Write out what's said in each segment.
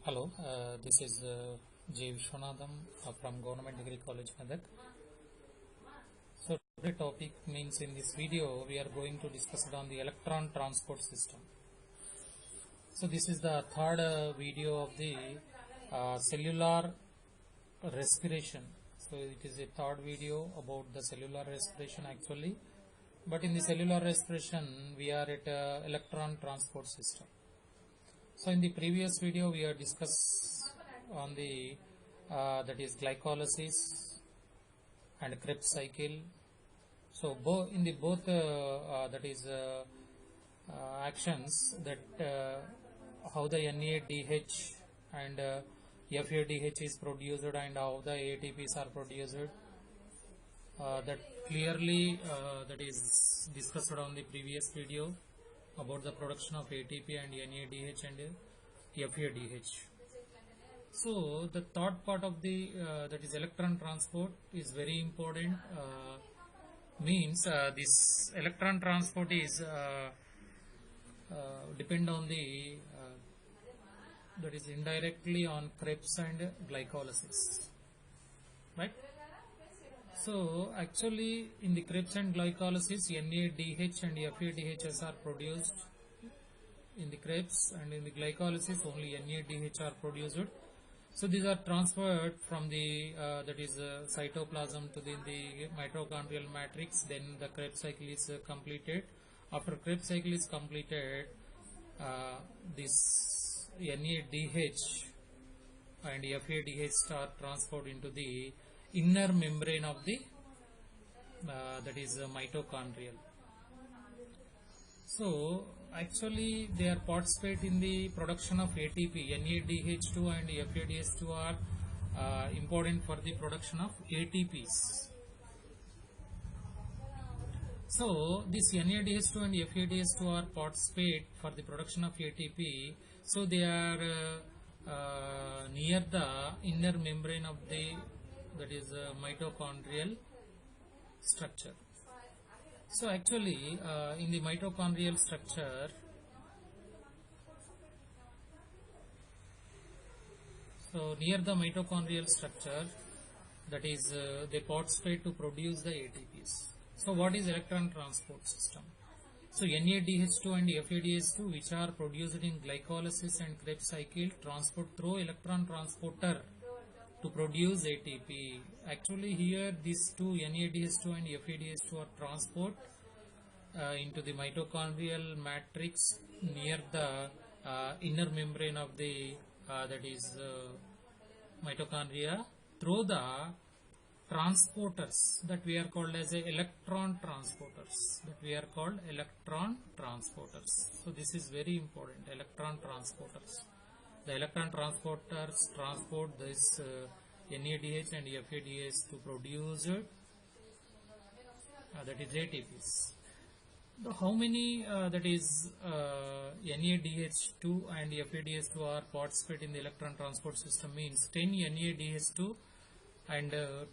Hello, this is J. Vishwanathan from Government Degree College, Medak. So today topic means in this video we are going to discuss it on the electron transport system. So this is the third video of the cellular respiration. So it is a third video about the cellular respiration actually, but in the cellular respiration we are at electron transport system. So in the previous video we have discussed on the that is glycolysis and Krebs cycle. So in the both that is actions that how the NADH and FADH is produced and how the ATPs are produced, that clearly that is discussed on the previous video about the production of ATP and NADH and FADH. So the third part of the that is electron transport is very important. Means this electron transport is depend on the that is indirectly on Krebs and glycolysis, right? So actually in the Krebs and glycolysis NADH and FADHs are produced in the Krebs, and in the glycolysis only NADH are produced. So these are transferred from the that is cytoplasm to the mitochondrial matrix. Then the Krebs cycle is completed. After Krebs cycle is completed, this NADH and FADH are transferred into the inner membrane of the that is mitochondrial. So actually they are participate in the production of ATP. NADH2 and FADH2 are important for the production of ATPs. So this NADH2 and FADH2 are participate for the production of ATP. So they are near the inner membrane of the that is mitochondrial structure. So actually in the mitochondrial structure, so near the mitochondrial structure, that is they participate to produce the ATPs. So what is electron transport system? So NADH2 and FADH2, which are produced in glycolysis and Krebs cycle, transport through electron transporter to produce ATP. Actually here these two NADH2 and FADH2 are transport into the mitochondrial matrix near the inner membrane of the that is mitochondria through the transporters that we are called as electron transporters, So this is very important, electron transporters. The electron transporters transport this NADH and FADH to produce that is ATPs. How many that is NADH2 and FADH2 are participate in the electron transport system means 10 NADH2 and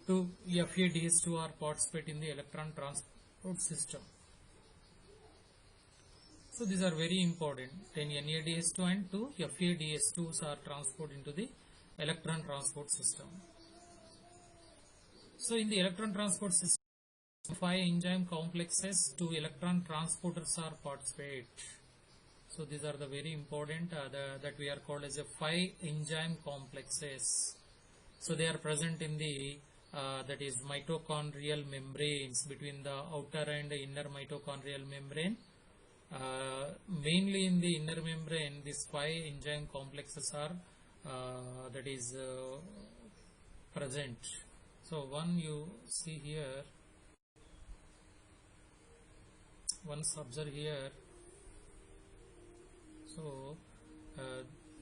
2 FADH2 are participate in the electron transport system. So these are very important. 10 NADH2 and 2 FADH2s are transported into the electron transport system. So in the electron transport system, 5 enzyme complexes, 2 electron transporters are participate. So these are the very important that we are called as a 5 enzyme complexes. So they are present in the that is mitochondrial membranes between the outer and the inner mitochondrial membrane. Mainly in the inner membrane, these 5 enzyme complexes are that is present. So one you see here, once observe here. So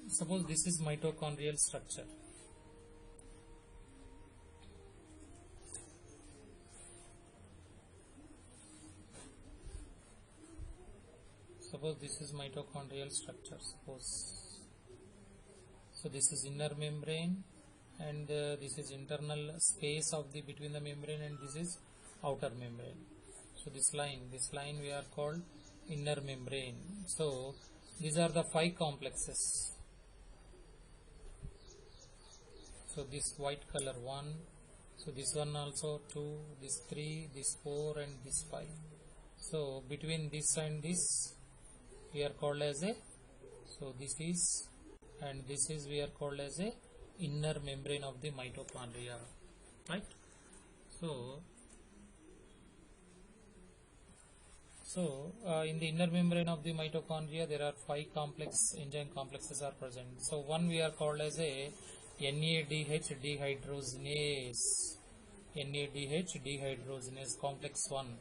suppose this is mitochondrial structure. Suppose this is mitochondrial structure. Suppose so this is inner membrane and this is internal space of the between the membrane, and this is outer membrane. So this line we are called inner membrane. So these are the 5 complexes. So this white color 1, so this one also 2, this 3, this 4 and this 5. So between this and this we are called as a, so this is, and this is we are called as a inner membrane of the mitochondria, right? So in the inner membrane of the mitochondria there are 5 complex enzyme complexes are present. So one we are called as a NADH dehydrogenase, NADH dehydrogenase complex 1.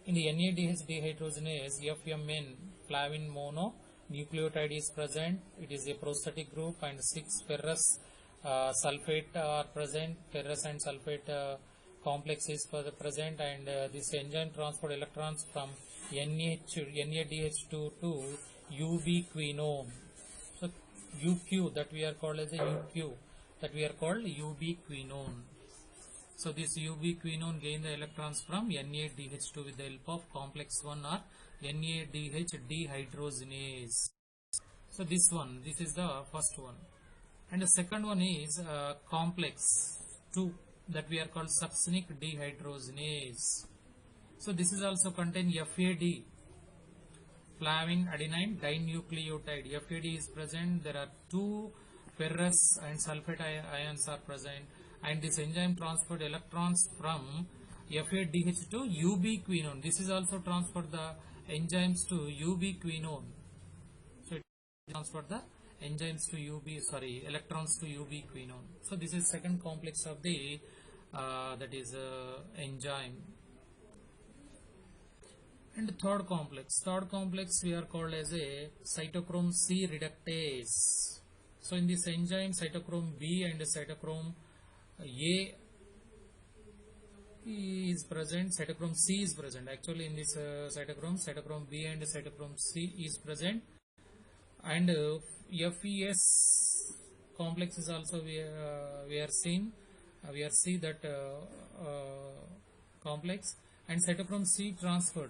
In the NADH dehydrogenase, FMN flavin mononucleotide is present. It is a prosthetic group, and 6 ferrous sulfate are present. Ferrous and sulfate complex is present, and this enzyme transport electrons from NADH to ubiquinone. So UQ, that we are called as a UQ, that we are called ubiquinone. So this ubiquinone gain the electrons from NADH2 with the help of complex 1 or NADH dehydrogenase. So this is the first one, and the second one is complex 2, that we are called succinic dehydrogenase. So this is also contain FAD, flavin adenine dinucleotide. FAD is present. There are 2 ferrous and sulfate ions are present, and this enzyme transport electrons from FADH to ubiquinone. This is also transfer the enzymes to ubiquinone. So it transfer the enzymes to electrons to ubiquinone. So this is second complex of the that is enzyme. And the third complex we are called as a cytochrome C reductase. So in this enzyme, cytochrome B and cytochrome A is present, cytochrome C is present. Actually in this cytochrome B and cytochrome C is present, and FES complex is also we are seeing that complex. And cytochrome C transfer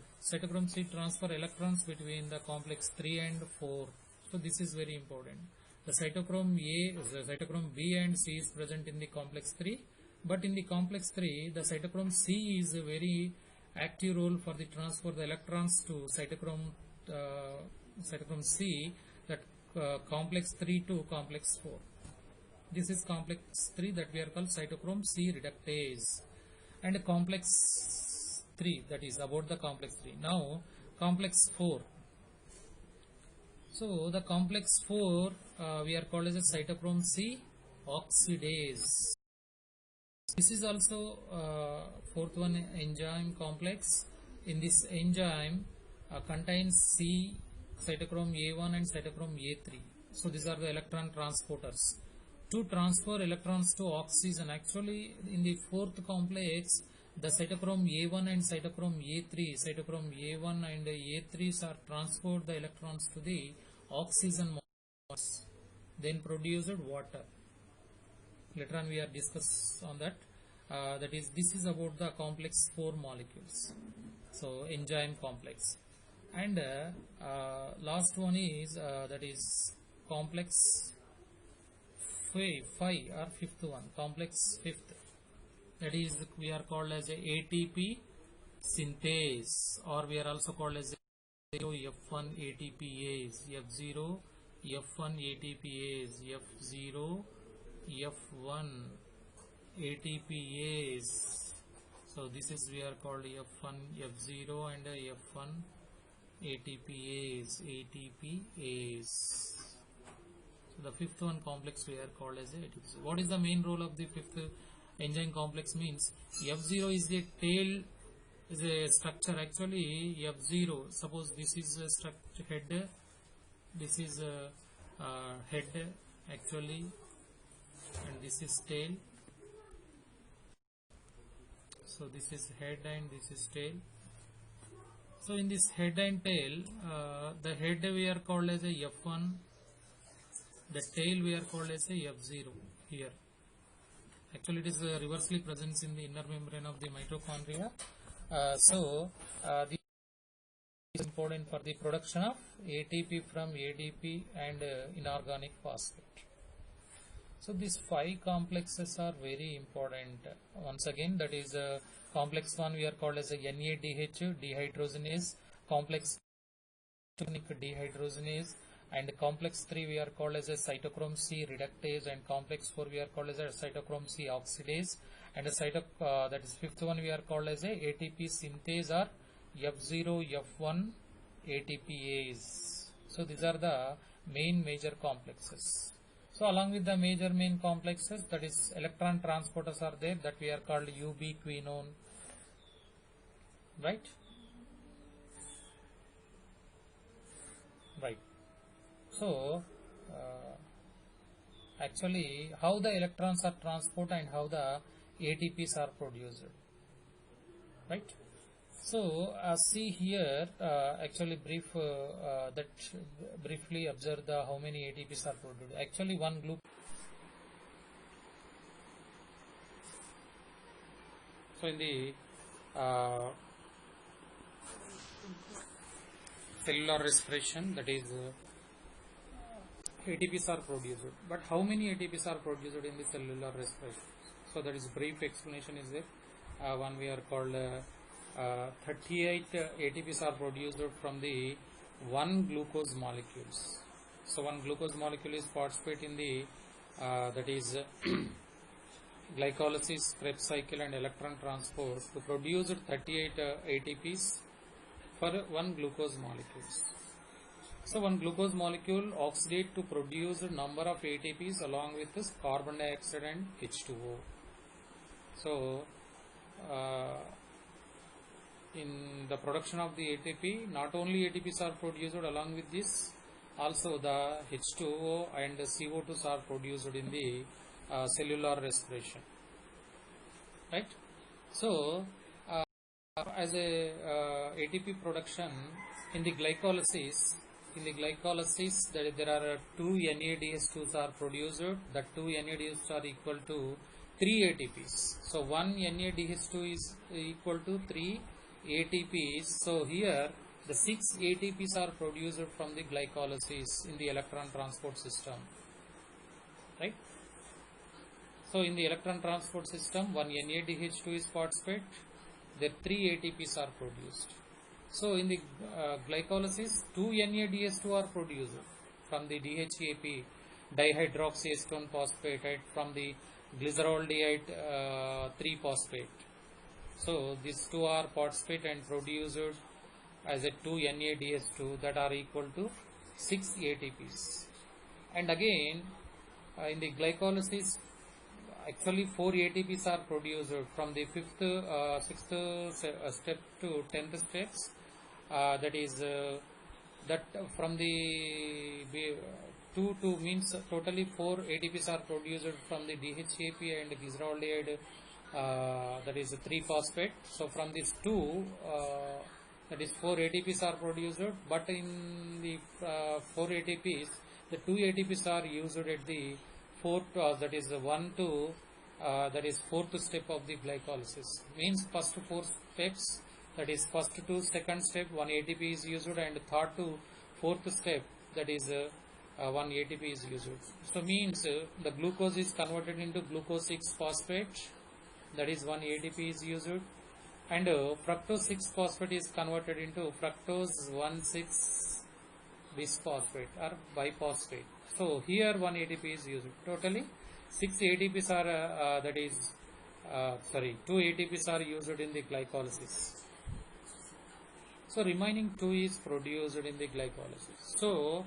electrons between the complex 3 and 4. So this is very important. The cytochrome B and C is present in the complex 3, but in the complex 3 the cytochrome C is a very active role for the transfer the electrons to cytochrome C, that complex 3 to complex 4. This is complex 3 that we are called cytochrome C reductase. And complex 3, that is about the complex 3. Now complex 4. So the complex 4 we are called as a cytochrome C oxidase. This is also fourth one enzyme complex. In this enzyme contains C, cytochrome A1 and cytochrome A3. So these are the electron transporters to transfer electrons to oxygen. Actually in the fourth complex, the cytochrome A1 and cytochrome A1 and A3 are transferred the electrons to the oxygen molecules, then produced water. Later on we are discuss on that. That is, this is about the complex 4 molecules. So enzyme complex. And last one is that is complex 5 or fifth one, complex 5th. That is, we are called as a ATP synthase, or we are also called as F1 ATPase, F0 F1 ATPase, F0 F1 ATPase. So this is we are called F1 F0 and F1 ATPase. So the fifth one complex we are called as ATPase. What is the main role of the fifth enzyme complex? Means F0 is the tail, is a structure. Actually F0, suppose this is a structure head, this is a head actually, and this is tail. So this is head and this is tail. So in this head and tail, the head we are called as a F1, the tail we are called as a F0 here. Actually it is reversely present in the inner membrane of the mitochondria. This is important for the production of ATP from ADP and inorganic phosphate. So these 5 complexes are very important. Once again, that is complex 1 we are called as a NADH dehydrogenase, complex 2 dehydrogenase, and complex 3 we are called as a cytochrome C reductase, and complex 4 we are called as a cytochrome C oxidase, and a that is 5th one we are called as a ATP synthase or F0 F1 ATPase. So these are the major complexes. So along with the main complexes, that is electron transporters are there, that we are called ubiquinone, right? Right. So actually how the electrons are transported and how the ATPs are produced, right? So see here, actually briefly observe the how many ATPs are produced. Actually one group. So in the cellular respiration, that is ATPs are produced, but how many ATPs are produced in the cellular respiration? So that is brief explanation is there. One we are called 38 ATPs are produced from the 1 glucose molecules. So 1 glucose molecule is participate in the that is glycolysis, Krebs cycle and electron transport to produce 38 ATPs for 1 glucose molecules. So 1 glucose molecule oxidate to produce a number of ATPs along with this carbon dioxide and H2O. So in the production of the ATP, not only ATPs are produced, along with this also the H2O and the CO2s are produced in the cellular respiration, right? So as a ATP production in the glycolysis, there are 2 NADH2s are produced. That 2 NADH2s are equal to 3 ATPs. So 1 NADH2 is equal to 3 ATPs. So here the 6 ATPs are produced from the glycolysis in the electron transport system, right? So in the electron transport system, 1 NADH2 is participate, there 3 ATPs are produced. So in the glycolysis, 2 NADH2 are produced from the DHEAP, dihydroxyacetone phosphate, right, from the glyceraldehyde 3-phosphate. So these 2 are participate and produced as a 2 NADH2 that are equal to 6 ATPs. And again in the glycolysis, actually 4 ATPs are produced from the 5th, 6th step to 10th steps. That is that from the 2 to means totally 4 ATPs are produced from the DHEAP and glyceraldehyde, that is 3-phosphate. So from these 2, that is 4 ATPs are produced, but in the 4 ATPs, the 2 ATPs are used at the 4th, that is 1 to that is 4th step of the glycolysis. Means first 4 steps, that is first to second step 1 ATP is used, and third to 4th step, that is 1 ATP is used. So means the glucose is converted into glucose 6-phosphate, that is 1 ATP is used, and fructose 6-phosphate is converted into fructose 1,6-bisphosphate or biphosphate. So here 1 ATP is used. Totally 6 ATPs are 2 ATPs are used in the glycolysis. So remaining 2 is produced in the glycolysis. So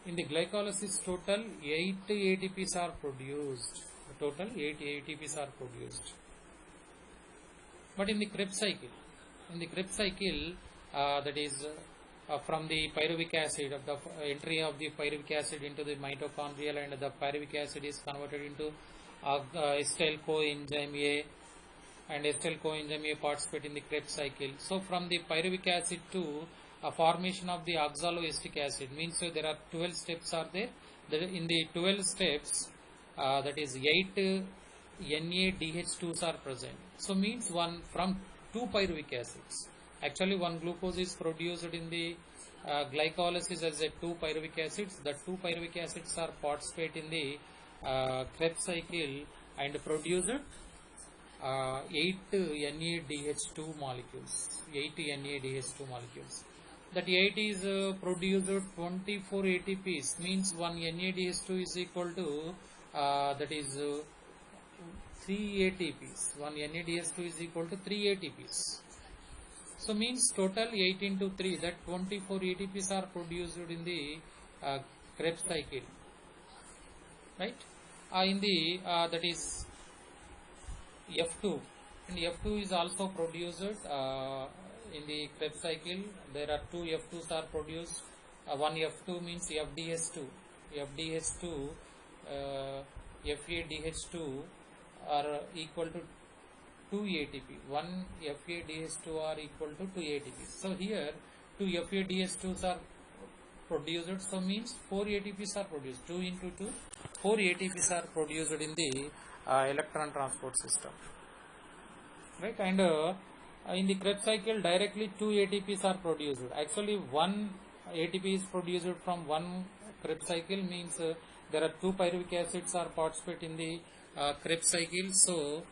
in the glycolysis total 8 ATPs are produced. Total 8 ATPs are produced. But in the Krebs cycle, that is from the pyruvic acid, of the entry of the pyruvic acid into the mitochondrial, and the pyruvic acid is converted into acetyl coenzyme A, and acetyl coenzyme A participate in the Krebs cycle. So from the pyruvic acid to a formation of the oxaloacetic acid, means there are 12 steps are there. In the 12 steps, that is 8 NADH2s are present. So means one from 2 pyruvic acids. Actually 1 glucose is produced in the glycolysis as a 2 pyruvic acids. The 2 pyruvic acids are participate in the Krebs cycle and produced 8 NADH2 molecules. 8 NADH2 molecules. That 8 is produced 24 ATPs, means 1 NADH2 is equal to that is 3 ATPs. 1 NADH2 is equal to 3 ATPs. So means total 8 into 3, that 24 ATPs are produced in the Krebs cycle, right? In the that is F2, and F2 is also produced in the Krebs cycle. There are two F2s are produced. One F2 means FDH2, FDH2, FADH2 are equal to 2 ATP. 1 FADH2 are equal to 2 ATP. So here 2 FADH2s are produced, so means 4 ATPs are produced. 2 into 2, 4 ATPs are produced in the electron transport system, right? And in the Krebs cycle directly 2 ATPs are produced. Actually 1 ATP is produced from one Krebs cycle, means there are 2 pyruvic acids are participate in the Krebs cycle. So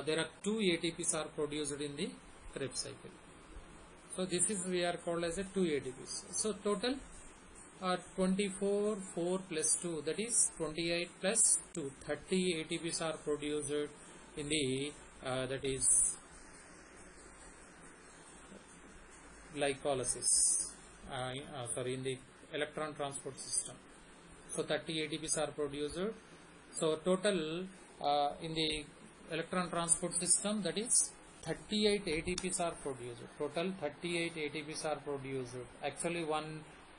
there are 2 ATPs are produced in the Krebs cycle. So this is we are called as a 2 ATPs. So total 24, 4 plus 2, that is 28 plus 2, 30 ATPs are produced in the that is glycolysis, in the electron transport system. So 30 ATPs are produced. So total in the electron transport system, that is 38 ATPs are produced. Total 38 ATPs are produced. Actually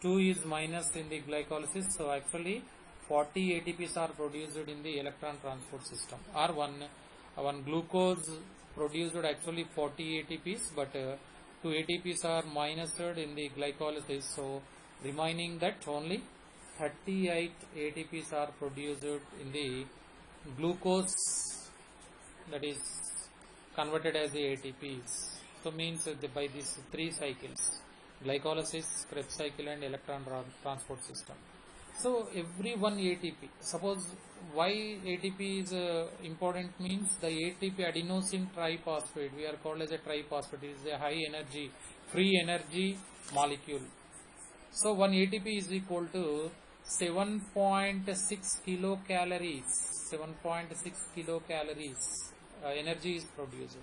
2 is minus in the glycolysis, so actually 40 ATPs are produced in the electron transport system. Or one glucose produced actually 40 ATPs, but 2 ATPs are minused in the glycolysis, so remaining that only 38 ATPs are produced in the glucose, that is converted as the ATPs. So means by these 3 cycles, glycolysis, Krebs cycle and electron transport system. So every one ATP, suppose why ATP is important, means the ATP adenosine triphosphate, we are called as a triphosphate, it is a high energy, free energy molecule. So one ATP is equal to 7.6 kilocalories, 7.6 kilocalories energy is produced.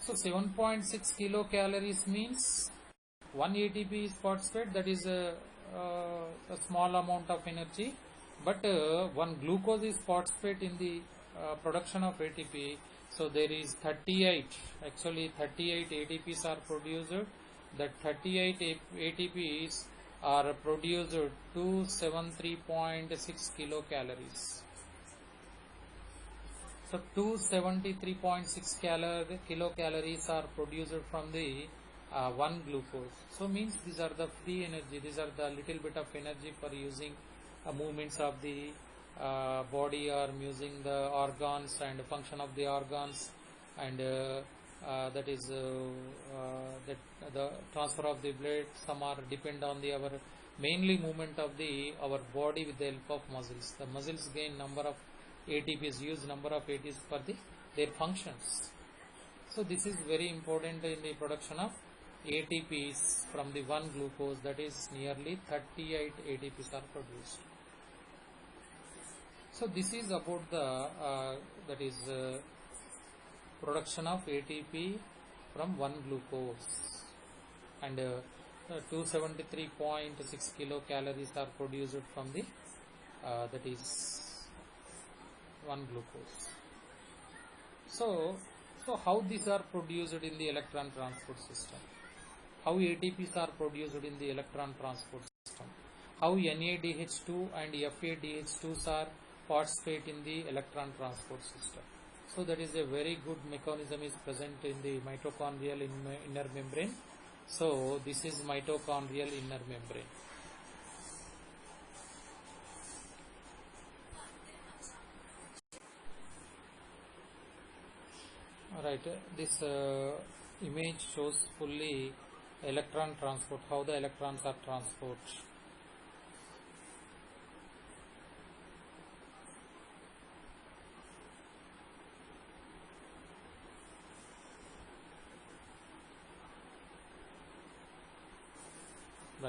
So 7.6 kilocalories means 1 ATP is phosphate, that is a small amount of energy, but 1 glucose is phosphate in the production of ATP. So there is 38, actually 38 ATPs are produced. That 38 ATPs are produced to 73.6 kilocalories. So 273.6 kilocalories are produced from the 1 glucose. So means these are the free energy, these are the little bit of energy for using movements of the body, or using the organs and function of the organs, and that is that the transfer of the blood. Some are depend on the our mainly movement of the our body with the help of muscles. The muscles gain number of ATPs, use number of ATPs for their functions. So this is very important in the production of ATPs from the 1 glucose, that is nearly 38 ATPs are produced. So this is about the that is production of ATP from 1 glucose, and 273.6 kilocalories are produced from the that is 1 glucose. So how these are produced in the electron transport system? How ATPs are produced in the electron transport system? How NADH2 and FADH2s are participate in the electron transport system? So that is a very good mechanism is present in the mitochondrial inner membrane. So this is mitochondrial inner membrane. Alright, this image shows fully electron transport, how the electrons are transported.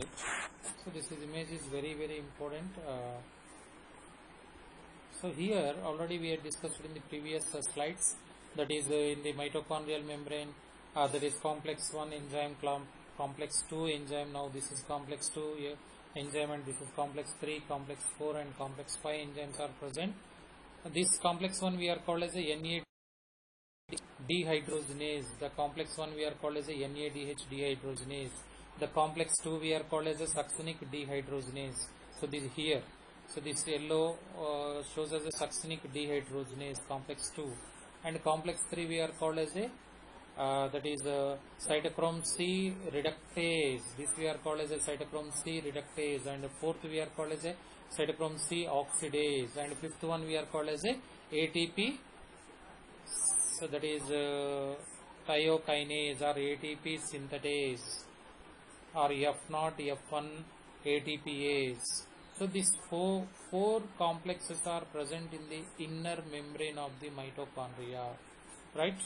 right? So this image is very important. So here already we had discussed in the previous slides, that is in the mitochondrial membrane, that is complex 1 enzyme, complex 2 enzyme. Now this is complex 2 enzyme, and this is complex 3, complex 4 and complex 5 enzymes are present. This complex 1 we are called as a NAD dehydrogenase. The complex 1 we are called as a NADH dehydrogenase. The complex 2 we are called as a succinic dehydrogenase. So this here, so this yellow shows as a succinic dehydrogenase, complex 2, and complex 3 we are called as a that is cytochrome C reductase. This we are called as a cytochrome C reductase, and the fourth we are called as a cytochrome C oxidase, and fifth one we are called as a ATP. So that is thiokinase or ATP synthetase, or F0, F1 ATPase. So these four complexes are present in the inner membrane of the mitochondria, right?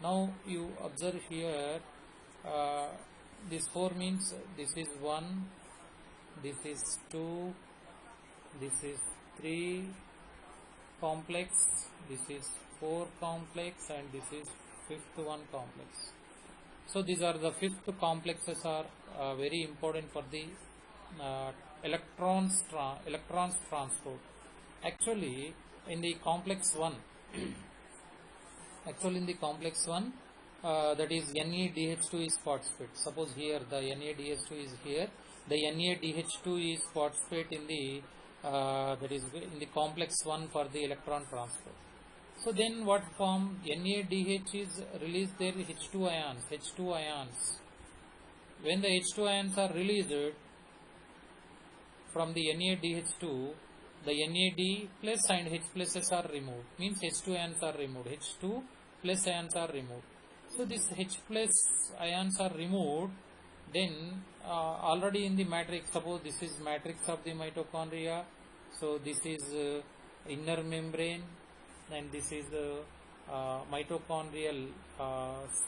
Now you observe here, this 4 means this is 1, this is 2, this is 3 complex, this is 4 complex, and this is 5th one complex. So these are the 5th complexes are very important for the electrons transport. Actually in the complex 1 that is NADH2 is phosphate. Suppose here the NADH2 is here, the NADH2 is phosphate in the that is in the complex 1 for the electron transport. So then what form? NADH is released their H2 ions. When the H2 ions are released from the NADH2, the NAD plus and H pluses are removed, means H2 ions are removed, H2 plus ions are removed. So this H plus ions are removed, then already in the matrix, suppose this is matrix of the mitochondria, so this is inner membrane, and this is mitochondrial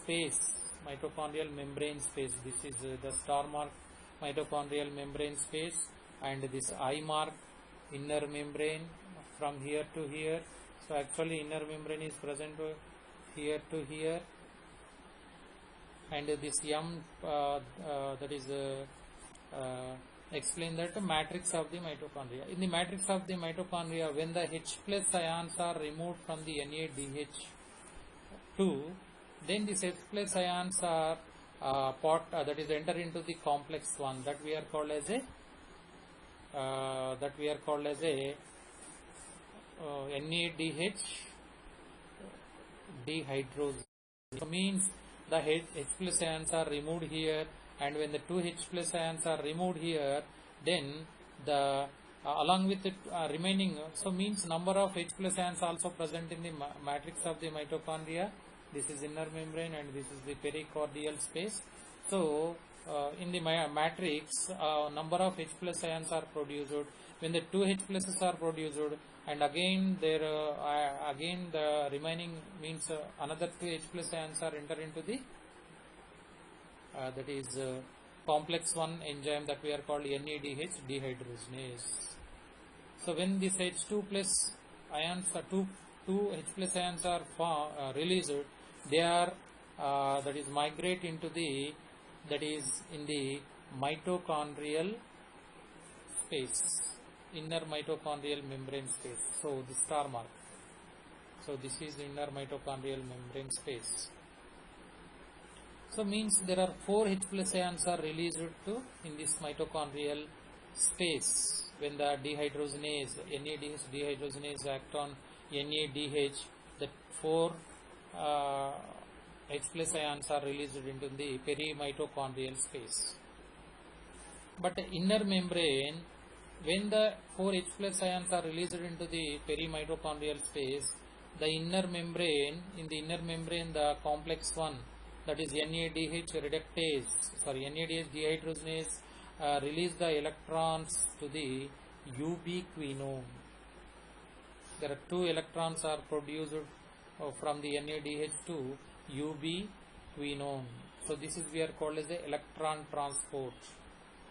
space, mitochondrial membrane space. This is the star mark mitochondrial membrane space, and this I mark inner membrane from here to here. So actually inner membrane is present here to here, and this M that is explain that matrix of the mitochondria. In the matrix of the mitochondria, when the H plus ions are removed from the NADH2, then these H plus ions are that is enter into the complex 1, that we are called as a NADH dehydrogenase. So means the H plus ions are removed here, and when the 2 H plus ions are removed here, then the along with the remaining, so means number of H plus ions also present in the matrix of the mitochondria. This is inner membrane and this is the pericardial space. So in the matrix, number of H plus ions are produced. When the 2 H pluses are produced, and again there again the remaining means another 2 H plus ions are enter into the that is complex 1 enzyme that we are called NADH dehydrogenase. So when this H2 plus ions are 2 H plus ions are released, they are that is migrate into the, that is in the mitochondrial space, inner mitochondrial membrane space. So the star mark. So this is inner mitochondrial membrane space. So means there are 4 H plus ions are released to in this mitochondrial space when the dehydrogenase, NADH dehydrogenase act on NADH, the 4 H plus ions are released into the perimitochondrial space. But inner membrane, when the 4 H plus ions are released into the perimitochondrial space, the inner membrane, in the inner membrane the complex 1, that is NADH dehydrogenase release the electrons to the ubiquinone. There are 2 electrons are produced from the NADH to ubiquinone. So this is we are called as the electron transport.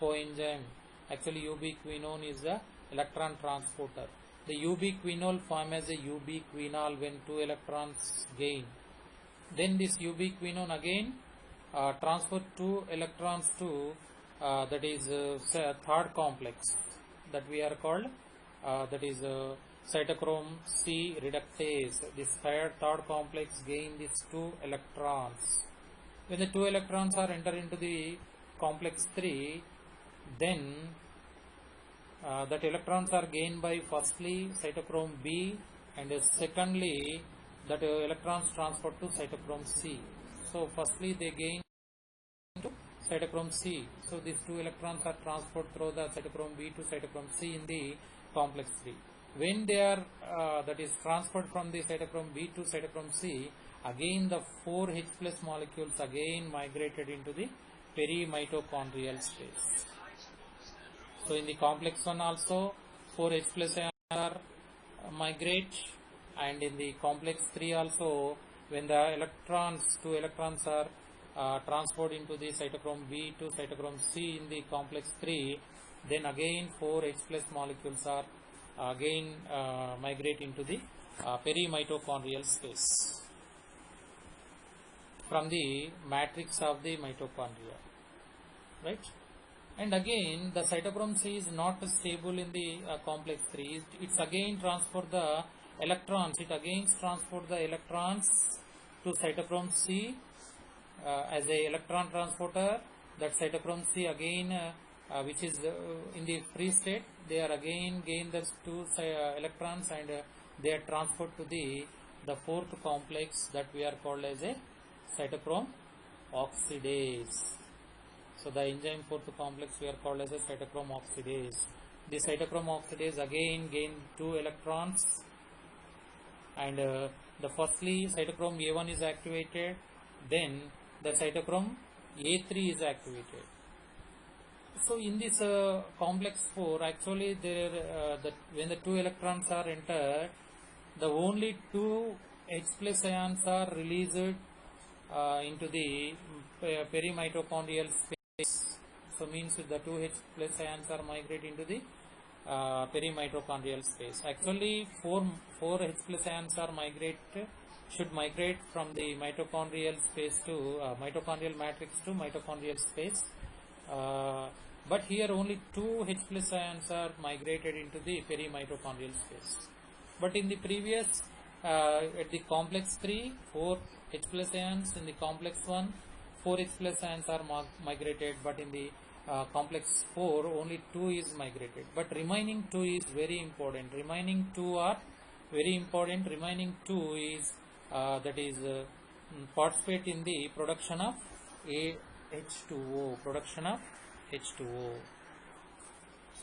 coenzyme. Actually ubiquinone is the electron transporter. The ubiquinol form as a ubiquinol when 2 electrons gain. Then this ubiquinone again transfer 2 electrons to that is third complex that we are called that is cytochrome C reductase. This third complex gain these 2 electrons. When the 2 electrons are enter into the complex 3, then that electrons are gained by firstly cytochrome B, and secondly that electrons transferred to cytochrome C. So firstly they gain to cytochrome C. So these 2 electrons are transferred through the cytochrome B to cytochrome C in the complex 3. When they are that is transferred from the cytochrome B to cytochrome C, again the 4 H plus molecules again migrated into the perimitochondrial space. So in the complex 1 also 4 H plus ions are migrate, and in the complex 3 also when the electrons 2 electrons are transferred into the cytochrome B to cytochrome C in the complex 3, then again 4 H plus molecules are again migrate into the perimitochondrial space from the matrix of the mitochondria, right? And again the cytochrome C is not stable in the complex 3. It's again transfer the electrons. It again transport the electrons to cytochrome C as a electron transporter. That cytochrome C again which is in the free state, they are again gain the 2 electrons, and they are transferred to the fourth complex that we are called as a cytochrome oxidase. So the enzyme fourth complex we are called as a cytochrome oxidase. The cytochrome oxidase again gain 2 electrons, and the firstly cytochrome A1 is activated, then the cytochrome A3 is activated. So in this complex 4, actually there when the 2 electrons are entered, the only 2 H plus ions are released into the perimitochondrial space. So means the 2 H plus ions are migrate into the perimitochondrial space. Actually 4 H plus ions are should migrate from the mitochondrial space to mitochondrial matrix to mitochondrial space. But here only 2 H plus ions are migrated into the perimitochondrial space. But in the previous at the complex 3, 4 H plus ions, in the complex 1, 4 H plus ions are migrated, but in the complex 4 only 2 is migrated. But remaining 2 is very important. Remaining 2 are very important. Remaining 2 is that is participate in the production of H2O, H2O.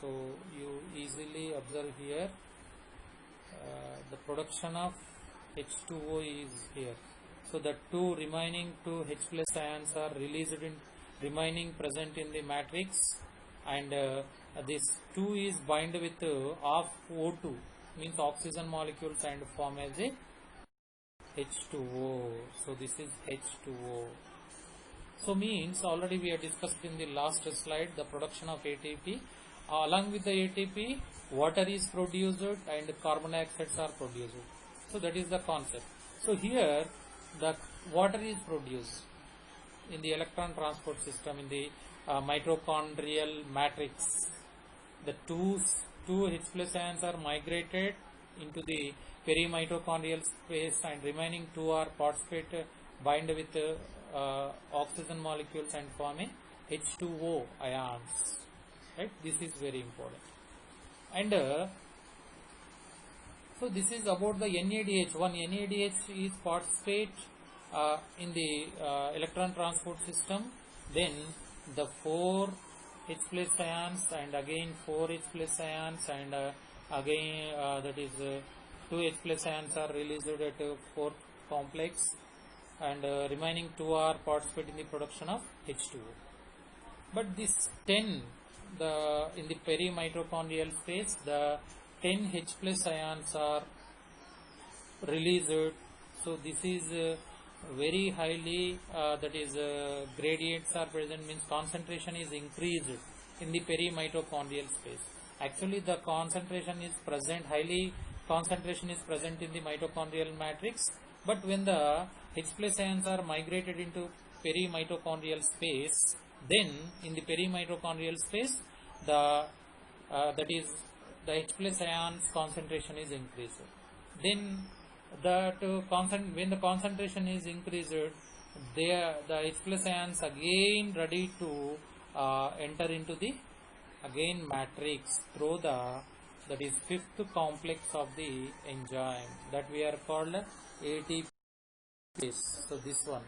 So you easily observe here the production of H2O is here. So the remaining 2 H plus ions are released in remaining present in the matrix, and this 2 is bind with of O2, means oxygen molecules, and form as a H2O. So this is H2O. So means already we have discussed in the last slide the production of ATP. Along with the ATP, water is produced and carbon dioxides are produced. So that is the concept. So here the water is produced in the electron transport system in the mitochondrial matrix. The two H plus ions are migrated into the perimitochondrial space, and remaining 2 are bind with oxygen molecules and form a H2O ions. Right? This is very important. And so this is about the NADH. One NADH is participate in the electron transport system. Then the 4 H plus ions, and again 4 H plus ions, and again that is 2 H plus ions are released at 4th complex, and remaining 2 are participate in the production of H2O. But this 10, in the perimitochondrial space, the 10 H plus ions are released. So this is very highly that is gradients are present, means concentration is increased in the perimitochondrial space. Actually, the concentration is present, highly concentration is present in the mitochondrial matrix, but when the H plus ions are migrated into perimitochondrial space, then in the perimitochondrial space, the that is the H plus ions concentration is increased. Then when the concentration is increased, the H plus ions again ready to enter into the again matrix through the that is fifth complex of the enzyme that we are called ATP. So this one.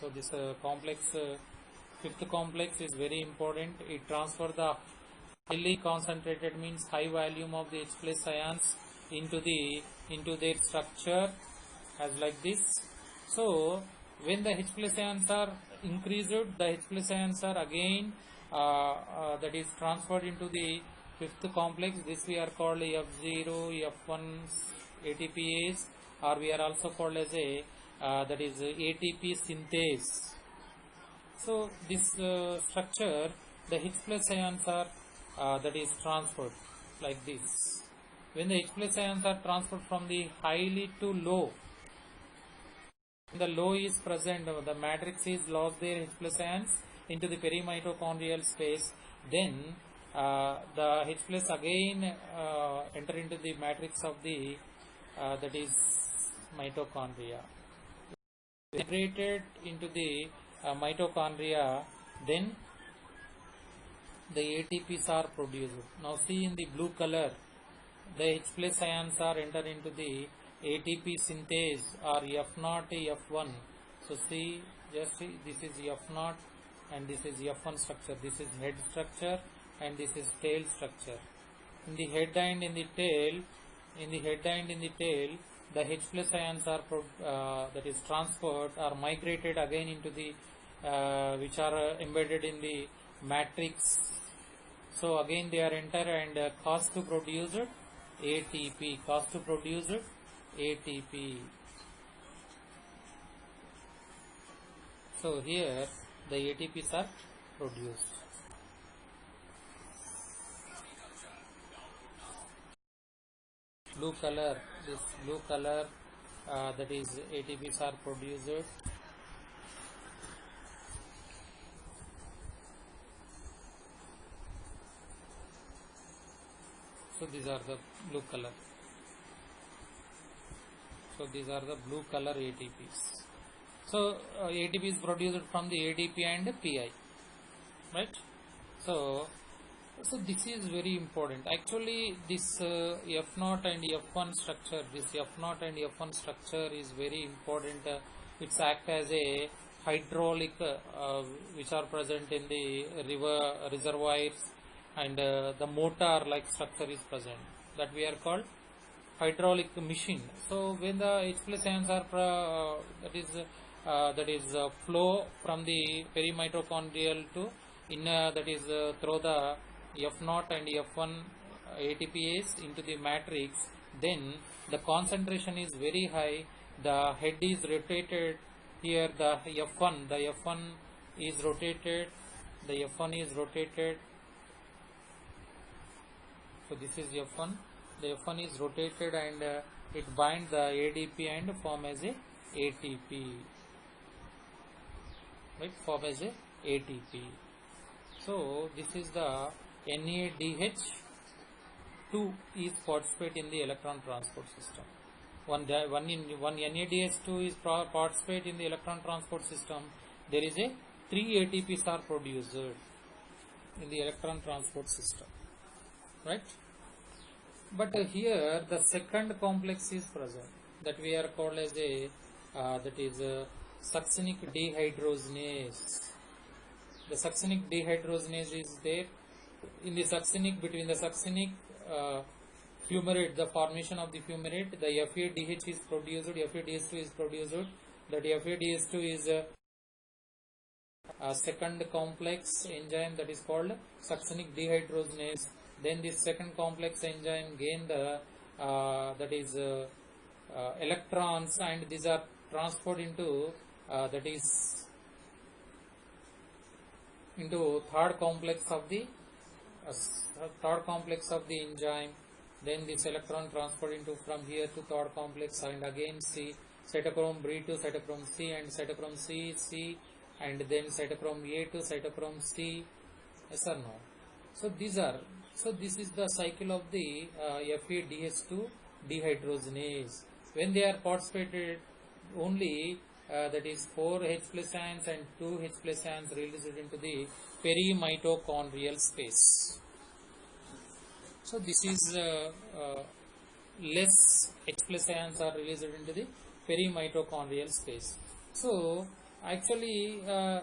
So this fifth complex is very important. It transfers the highly concentrated, means high volume of the H plus ions into their structure as like this. So when the H plus ions are increased, the H plus ions are again that is transferred into the fifth complex. This we are called F0, F1 ATPase, or we are also called as a that is ATP synthase. So this structure, the H plus ions are that is transferred like this. When the H plus ions are transferred from the highly to low, the low is present, the matrix is lost their H plus ions into the perimitochondrial space, then the H plus again enter into the matrix of the that is mitochondria. Integrated into the mitochondria, then the ATPs are produced. Now see in the blue color, the H plus ions are enter into the ATP synthase or F0, F1. So see, just see, this is F0 and this is F1 structure. This is head structure and this is tail structure. In the head and in the tail, the H plus ions are that is transferred or migrated again into the which are embedded in the matrix. So again they are enter and cause to produce ATP, cause to produce ATP. So here the ATPs are produced. Blue color, this blue color that is ATPs are produced. So these are the blue color. So these are the blue color ATPs. So ATP is produced from the ADP and PI, right? So this is very important. Actually, this F0 and F1 structure, is very important. It's act as a hydraulic, which are present in the reservoirs, and the motor like structure is present, that we are called hydraulic machine. So when the H plus ions are that is flow from the perimitochondrial to inner, that is through the F0 and F1 ATPase into the matrix, then the concentration is very high, the head is rotated. Here the F1 is rotated, so this is F1, the F1 is rotated and it binds the ADP and form as a ATP, right, form as a ATP. So this is the NADH2 is participate in the electron transport system. One NADH2 is participate in the electron transport system. There is a 3 ATPs are produced in the electron transport system, right? But here the second complex is present, that we are called as a that is succinic dehydrogenase. The succinic dehydrogenase is there. In the succinic, between the succinic fumarate, the formation of the fumarate, the FADH is produced, FADH2 is produced. That FADH2 is a second complex enzyme that is called succinic dehydrogenase. Then this second complex enzyme gain the that is electrons, and these are transferred into that is into third complex of the enzyme. Then this electron transferred into from here to third complex, and again C, cytochrome B to cytochrome C, and cytochrome C, and then cytochrome A to cytochrome C. Yes or no? So this is the cycle of the FADH2 dehydrogenase. When they are participated, only that is 4 H plus ions and 2 H plus ions released into the perimitochondrial space. So this is less H plus ions are released into the perimitochondrial space. So actually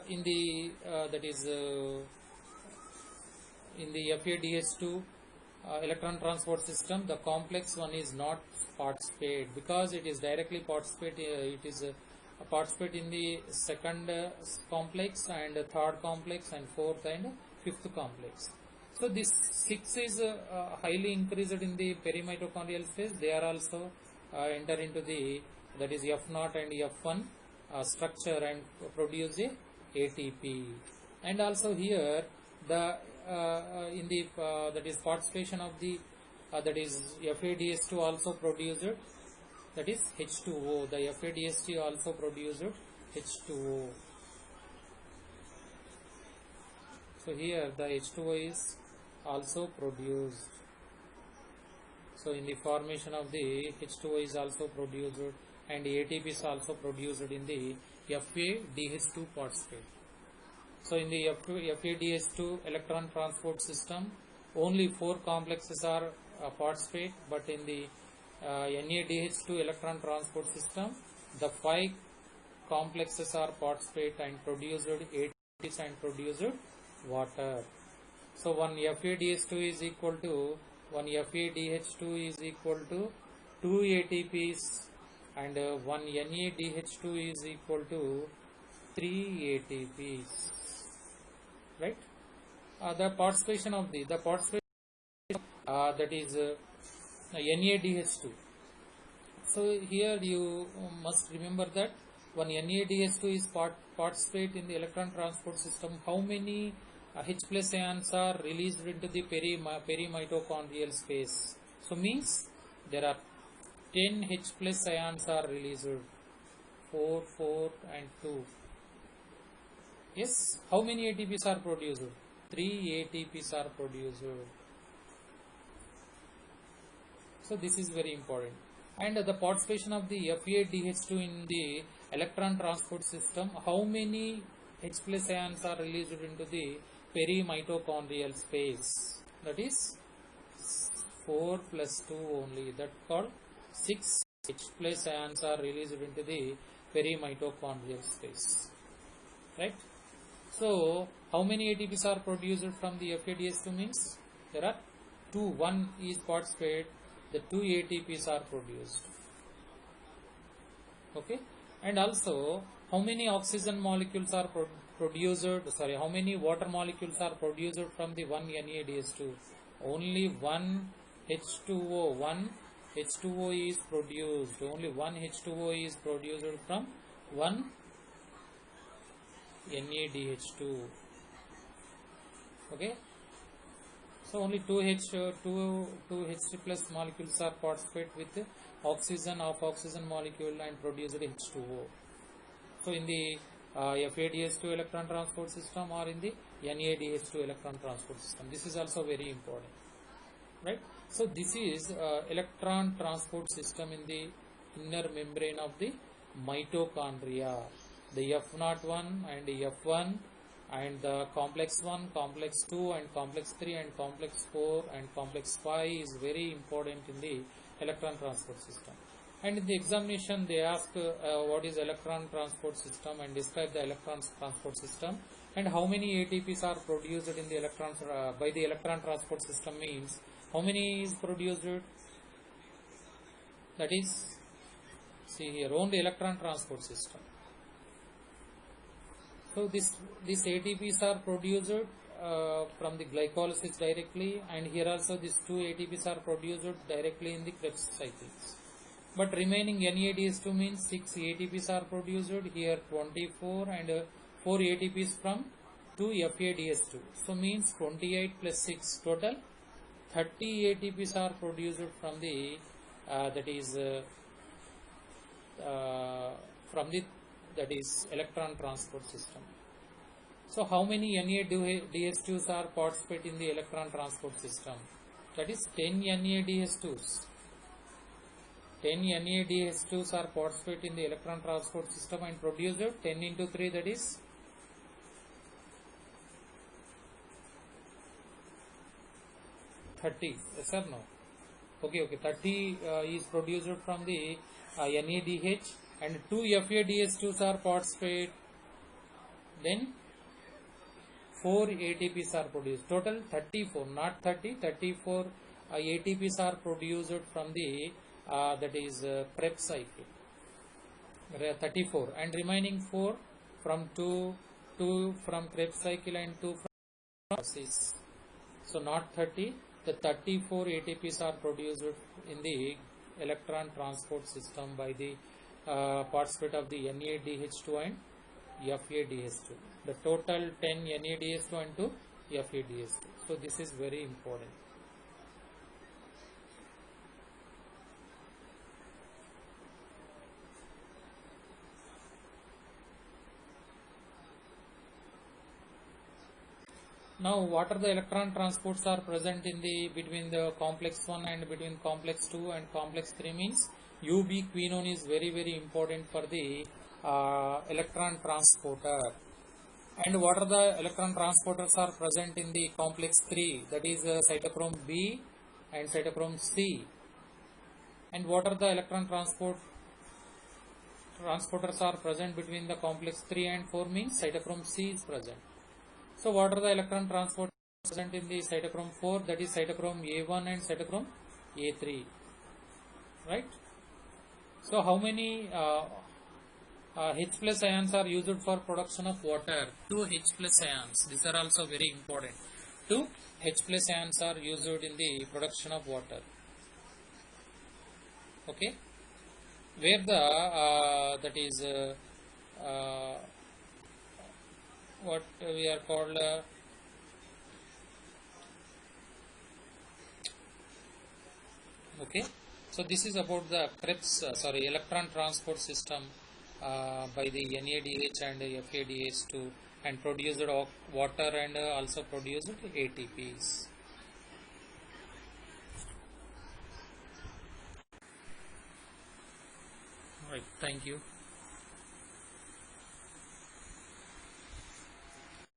in the that is in the FADH2 electron transport system, the complex one is not participate because it is directly participate. It is participate in the second complex and third complex and fourth and fifth complex. So this 6 is highly increased in the perimitochondrial space. They are also enter into the that is F0 and F1 structure and produce a ATP. And also here the in the that is participation of the that is FADH2 also produced, that is H2O. The FADH2 also produced H2O. So here the H2O is also produced. So in the formation of the H2O is also produced, and the ATP is also produced in the FADH2 participate. So in the FADH2 electron transport system, only 4 complexes are participate, but in the NADH2 electron transport system, the 5 complexes are participate and produced ATPs and produced water. So one FADH2 is equal to 2 ATPs, and one NADH2 is equal to 3 ATPs. Right? The participation of that is NADH2. So here you must remember that one NADH2 is participate in the electron transport system. How many H plus ions are released into the perimitochondrial space? So means there are 10 H plus ions are released, 4, 4 and 2. Yes, how many ATPs are produced? 3 ATPs are produced. So this is very important. And the participation of the FADH2 in the electron transport system, how many H plus ions are released into the perimitochondrial space? That is 4 plus 2 only. That called 6 H plus ions are released into the perimitochondrial space. Right? So how many ATPs are produced from the FADH2 means there are 2. 1 is participate, the 2 ATPs are produced. Okay, and also how many oxygen molecules are produced? Sorry, how many water molecules are produced from the 1 NADH2? Only 1 H2O. 1 H2O is produced. Only 1 H2O is produced from 1 NADH2. Okay, so only 2 H3 plus molecules are participate with oxygen of oxygen molecule and produce H2O. So in the FADH2 electron transport system or in the NADH2 electron transport system, this is also very important, right? So this is electron transport system in the inner membrane of the mitochondria. The F01 and the F1 and the complex 1, complex 2 and complex 3 and complex 4 and complex 5 is very important in the electron transport system. And in the examination they ask what is electron transport system and describe the electron transport system, and how many ATPs are produced in the electrons by the electron transport system means how many is produced, that is, see here, only electron transport system. So these ATPs are produced from the glycolysis directly, and here also these 2 ATPs are produced directly in the Krebs cycles. but remaining NADH2 means 6 ATPs are produced, here 24 and 4 ATPs from 2 FADH2. So means 28 plus 6 total 30 ATPs are produced from the electron transport system. So how many NADH2s are participate in the electron transport system? That is 10 NADH2s. 10 NADH2s are participate in the electron transport system and produced 10 into 3, that is 30. Yes or no? Okay, 30 is produced from the NADH and 2 FADH2s are participate, then 4 ATPs are produced. Total 34, not 30, 34 ATPs are produced from the Krebs cycle. 34 and remaining 4 from 2 from Krebs cycle and 2 from process. So not 30, the 34 ATPs are produced in the electron transport system by the participate of the NADH2 and FADH2. The total 10 NADH2 and 2 FADH2. So this is very important. Now, what are the electron transports are present in the between the complex 1 and between complex 2 and complex 3 means ubiquinone is very important for the electron transporter. And what are the electron transporters are present in the complex 3, that is cytochrome B and cytochrome C. And what are the electron transporters are present between the complex 3 and 4 means cytochrome C is present. So what are the electron transporters present in the cytochrome 4, that is cytochrome A1 and cytochrome A3, right? So how many H plus ions are used for production of water? 2 H plus ions. These are also very important. 2 H plus ions are used in the production of water. Okay, where the what we are called okay. So this is about the Krebs electron transport system by the NADH and FADH2 and produced of water and also produced ATPs. Right, thank you.